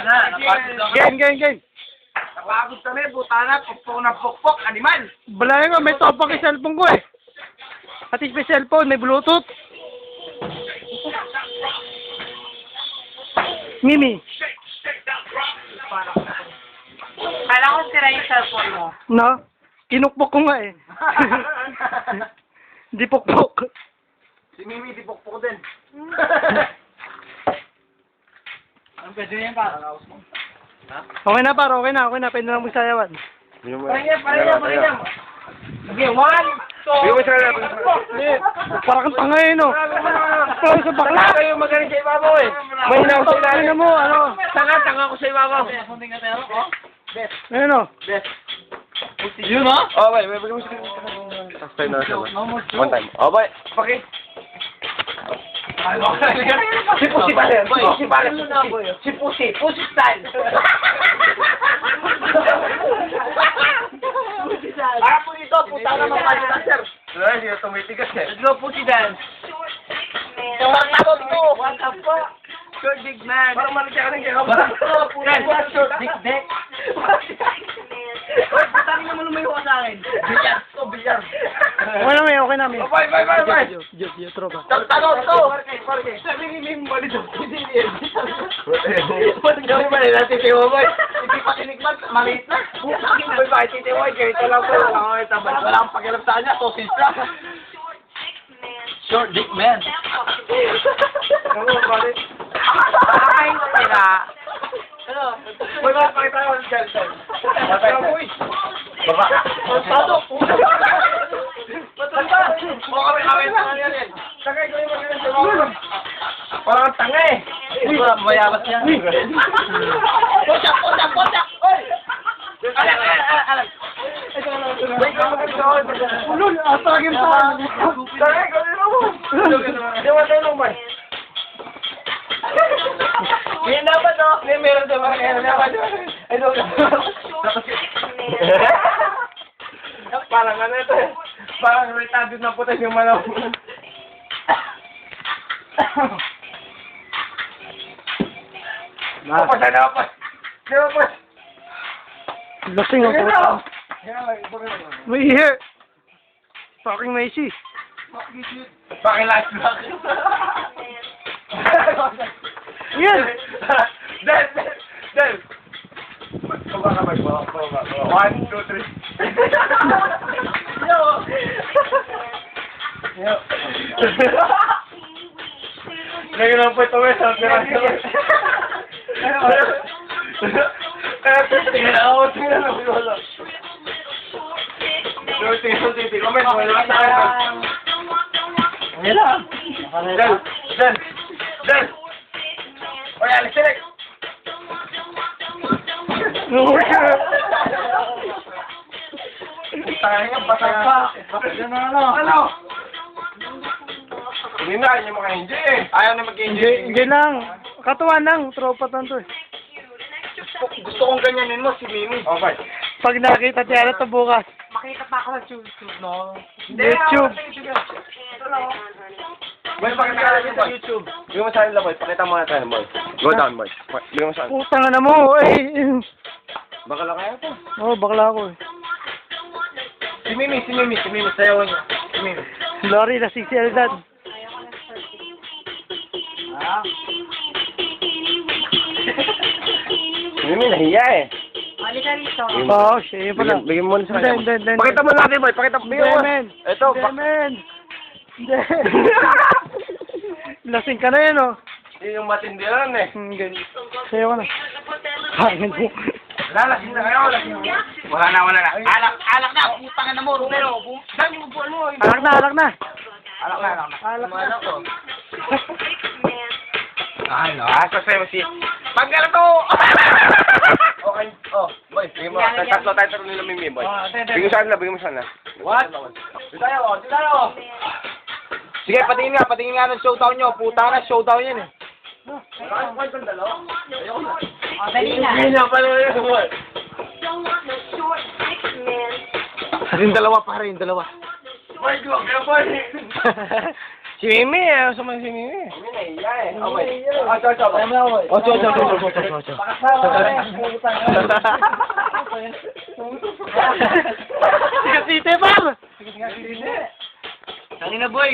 Gen. Napagod kami, butana, pukpok na pukpok, animal. Balay ko, may topak yung cellphone ko eh. At least may cellphone, may Bluetooth. Mimi. Kala ko sira yung cellphone mo. No? Kinukpok ko nga eh. Di pukpok. Si Mimi, di pukpok din. Ang pwede yan pa. Okay na par, okay na. Pwede na lang magsayawan. Parang. Okay, 1, 2, Parang kang tanga eh, no? Parang sa bakla. Kayo magaling sa ibabaw eh. May na mo, ano? Tanga ko sa ibabaw. Ayun o. Yun o? Oh, wait. Last time na siya. One time. Oh, boy. Bakit? Si Pusi ba yan? Si Pusi. Pusi style. Para po dito, puta na mga sir. Wala, siya tumitigas eh. Let's go, Pusi dance. Parang nakot ko. What the fuck? Short big man. Parang maligyan ka ng kaya. Short big dick. Uy, putang na mo lumayo ka sa akin. Bilyar. Okay na, may. Bye. Diyo, tropa. Tanong to. Sabi ni Mim, bali daw. Hindi. Ba't gawin ba nila, titiwa boy? Hindi pa tinikman, maliit na. Boy, bakit titiwa? Ganito lang po. Wala akong pakialam sa kanya. Sausage lang. Short dick man. Ano, bakit? Kakain ko sila. Ano? Boy, bakit pakita ko ng cellphone? Baba. Pasok! Matanda! O kami na yan. Tagay ko yung magaling sa mga. Parang ang tanga eh. Mayabas yan. Posak! Oy! Alam. Wait, Ulul, atagin pa. tagay ko nila mo. Di ba tayo lumay? May dapat no? May meron sa mga kaya dapat. Ay, doon. Parang ano ito eh. Parang retarded na putas yung manaw. Kapasa na kapas. Di ba pas? Lasing ang puta. May hair. Fucking Macy. Pakilas lang. Yan. Del. Baba. 1, 2, 3. Yo. Lagi lang po ito eh. Tingnan ako. Tingnan. Comment. Wala sa akin. Yan lang. Del. Oy, alis sila. Tayo nga, basag pa. Yan na ano? Hindi na, yung mga hindi eh. Ayaw na mag-enjoy. Hindi lang. Katuwa lang. Tropa tanto eh. Gusto kong ganyanin mo, si Mimi. Okay. Pag nakita Tiara ito bukas. Makita pa ako sa YouTube, no? YouTube. Boy, pakita ka sa YouTube. Bigyan mo sa akin, boy. Pakita mo na tayo, boy. Go down, boy. Bigyan mo sa akin. Putang na mo eh. Baka lang kaya to. Oh, bakla ako eh. Si Mimi. Sayawan niya. Si Mimi. Lori, lasing si Eldad. Mimi, nahiya eh. Oo, siya yun pala. Bigyan mo na sa akin. Hindi. Pakita mo natin, boy. Pakita mo. Hindi, men. Ito, Hindi, men. Hindi. Lasing ka na yun, oh. Hindi yung matindi yan eh. Ganyan. Sayo ka na. Hangin mo. Lasing na kayo. Wala na. Alak na. Putang na mo, Romero. Dami mo buwan mo. Alak na. Alak na. Alak na. Ay, no. Sasayaw si... Pagkala to! Okay. Oh, boy. Bigyan mo. Tatlo tayo nila Mimi, boy. Bigyan mo sa akin. What? Tayo. Sige, patingin nga ng showdown nyo. Puta na, showdown yan eh. Dali na. Hindi na pala yun. Yung dalawa, pare, Boy, go. Si Mimi, ayaw sa mga si Mimi. Yan. Okay. Ocho. Sige, Tite, par! Kanina boy.